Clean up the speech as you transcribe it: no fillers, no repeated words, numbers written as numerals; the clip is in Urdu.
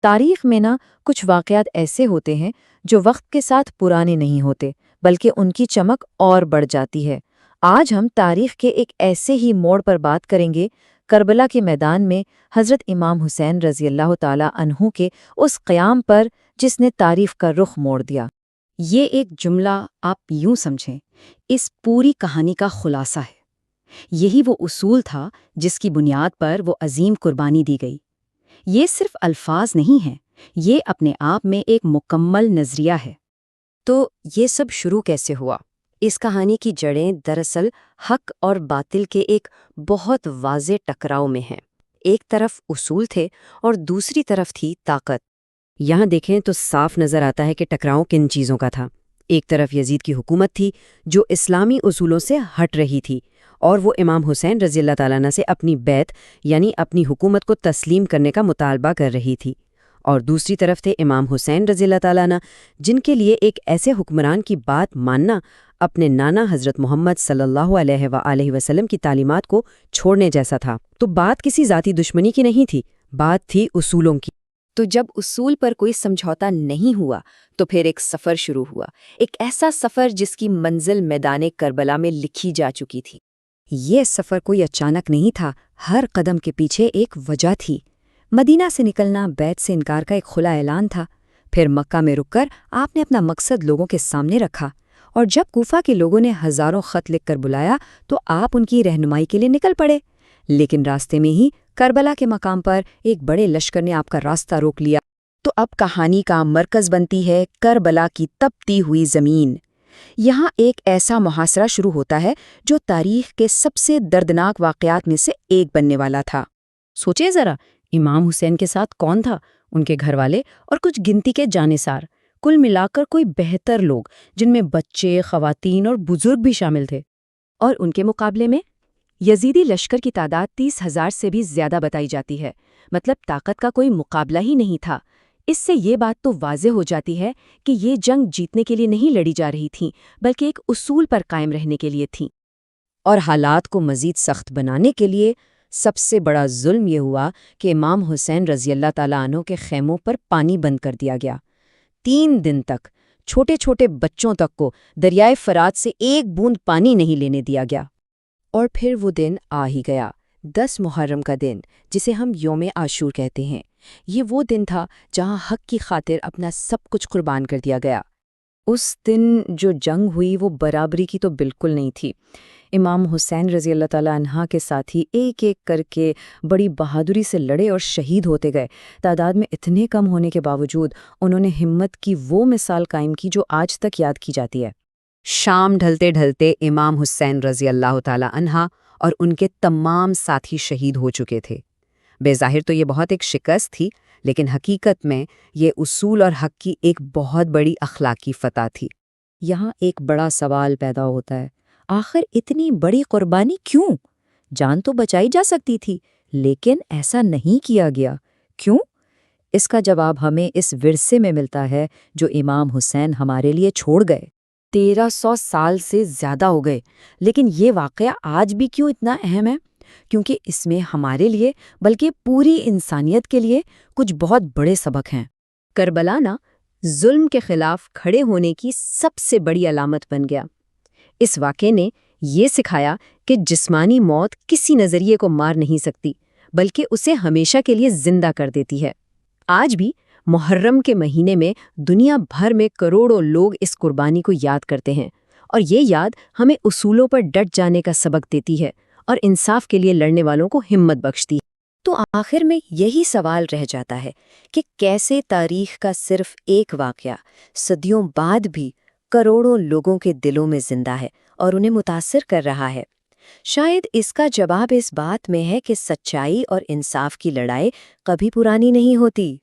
تاریخ میں کچھ واقعات ایسے ہوتے ہیں جو وقت کے ساتھ پرانے نہیں ہوتے بلکہ ان کی چمک اور بڑھ جاتی ہے۔ آج ہم تاریخ کے ایک ایسے ہی موڑ پر بات کریں گے، کربلا کے میدان میں حضرت امام حسین رضی اللہ تعالی عنہ کے اس قیام پر جس نے تاریخ کا رخ موڑ دیا۔ یہ ایک جملہ آپ یوں سمجھیں، اس پوری کہانی کا خلاصہ ہے۔ یہی وہ اصول تھا جس کی بنیاد پر وہ عظیم قربانی دی گئی۔ یہ صرف الفاظ نہیں ہیں، یہ اپنے آپ میں ایک مکمل نظریہ ہے۔ تو یہ سب شروع کیسے ہوا؟ اس کہانی کی جڑیں دراصل حق اور باطل کے ایک بہت واضح ٹکراؤ میں ہیں۔ ایک طرف اصول تھے اور دوسری طرف تھی طاقت۔ یہاں دیکھیں تو صاف نظر آتا ہے کہ ٹکراؤ کن چیزوں کا تھا۔ ایک طرف یزید کی حکومت تھی جو اسلامی اصولوں سے ہٹ رہی تھی، اور وہ امام حسین رضی اللہ تعالیٰ عنہ سے اپنی بیعت یعنی اپنی حکومت کو تسلیم کرنے کا مطالبہ کر رہی تھی۔ اور دوسری طرف تھے امام حسین رضی اللہ تعالیٰ عنہ، جن کے لیے ایک ایسے حکمران کی بات ماننا اپنے نانا حضرت محمد صلی اللہ علیہ وآلہ وسلم کی تعلیمات کو چھوڑنے جیسا تھا۔ تو بات کسی ذاتی دشمنی کی نہیں تھی، بات تھی اصولوں کی۔ تو جب اصول پر کوئی سمجھوتا نہیں ہوا تو پھر ایک سفر شروع ہوا، ایک ایسا سفر جس کی منزل میدان کربلا میں لکھی جا چکی تھی۔ یہ سفر کوئی اچانک نہیں تھا، ہر قدم کے پیچھے ایک وجہ تھی۔ مدینہ سے نکلنا بیعت سے انکار کا ایک کھلا اعلان تھا، پھر مکہ میں رک کر آپ نے اپنا مقصد لوگوں کے سامنے رکھا، اور جب کوفہ کے لوگوں نے ہزاروں خط لکھ کر بلایا تو آپ ان کی رہنمائی کے لیے نکل پڑے۔ لیکن راستے میں ہی کربلا کے مقام پر ایک بڑے لشکر نے آپ کا راستہ روک لیا۔ تو اب کہانی کا مرکز بنتی ہے کربلا کی تپتی ہوئی زمین۔ یہاں ایک ایسا محاصرہ شروع ہوتا ہے جو تاریخ کے سب سے دردناک واقعات میں سے ایک بننے والا تھا۔ سوچیں ذرا، امام حسین کے ساتھ کون تھا؟ ان کے گھر والے اور کچھ گنتی کے جانثار، کل ملا کر کوئی 72 لوگ، جن میں بچے، خواتین اور بزرگ بھی شامل تھے۔ اور ان کے مقابلے میں یزیدی لشکر کی تعداد 30,000 سے بھی زیادہ بتائی جاتی ہے، مطلب طاقت کا کوئی مقابلہ ہی نہیں تھا۔ اس سے یہ بات تو واضح ہو جاتی ہے کہ یہ جنگ جیتنے کے لیے نہیں لڑی جا رہی تھی، بلکہ ایک اصول پر قائم رہنے کے لیے تھی۔ اور حالات کو مزید سخت بنانے کے لیے سب سے بڑا ظلم یہ ہوا کہ امام حسین رضی اللہ تعالیٰ عنہ کے خیموں پر پانی بند کر دیا گیا۔ 3 دن تک چھوٹے چھوٹے بچوں تک کو دریائے فرات سے ایک بوند پانی نہیں لینے دیا گیا۔ اور پھر وہ دن آ ہی گیا، 10 محرم کا دن، جسے ہم یوم عاشور کہتے ہیں۔ یہ وہ دن تھا جہاں حق کی خاطر اپنا سب کچھ قربان کر دیا گیا۔ اس دن جو جنگ ہوئی وہ برابری کی تو بالکل نہیں تھی۔ امام حسین رضی اللہ تعالیٰ عنہ کے ساتھی ایک ایک کر کے بڑی بہادری سے لڑے اور شہید ہوتے گئے۔ تعداد میں اتنے کم ہونے کے باوجود انہوں نے ہمت کی وہ مثال قائم کی جو آج تک یاد کی جاتی ہے۔ شام ڈھلتے ڈھلتے امام حسین رضی اللہ تعالیٰ عنہ اور ان کے تمام ساتھی شہید ہو چکے تھے۔ بظاہر تو یہ بہت ایک شکست تھی، لیکن حقیقت میں یہ اصول اور حق کی ایک بہت بڑی اخلاقی فتح تھی۔ یہاں ایک بڑا سوال پیدا ہوتا ہے، آخر اتنی بڑی قربانی کیوں؟ جان تو بچائی جا سکتی تھی، لیکن ایسا نہیں کیا گیا، کیوں؟ اس کا جواب ہمیں اس ورثے میں ملتا ہے جو امام حسین ہمارے لیے چھوڑ گئے۔ 1300 سال سے زیادہ ہو گئے، لیکن یہ واقعہ آج بھی کیوں اتنا اہم ہے؟ کیونکہ اس میں ہمارے لیے بلکہ پوری انسانیت کے لیے کچھ بہت بڑے سبق ہیں۔ کربلا ظلم کے خلاف کھڑے ہونے کی سب سے بڑی علامت بن گیا۔ اس واقعے نے یہ سکھایا کہ جسمانی موت کسی نظریے کو مار نہیں سکتی، بلکہ اسے ہمیشہ کے لیے زندہ کر دیتی ہے۔ آج بھی محرم کے مہینے میں دنیا بھر میں کروڑوں لوگ اس قربانی کو یاد کرتے ہیں، اور یہ یاد ہمیں اصولوں پر ڈٹ جانے کا سبق دیتی ہے اور انصاف کے لیے لڑنے والوں کو ہمت بخشتی ہے۔ تو آخر میں یہی سوال رہ جاتا ہے کہ کیسے تاریخ کا صرف ایک واقعہ صدیوں بعد بھی کروڑوں لوگوں کے دلوں میں زندہ ہے اور انہیں متاثر کر رہا ہے۔ شاید اس کا جواب اس بات میں ہے کہ سچائی اور انصاف کی لڑائی کبھی پرانی نہیں ہوتی۔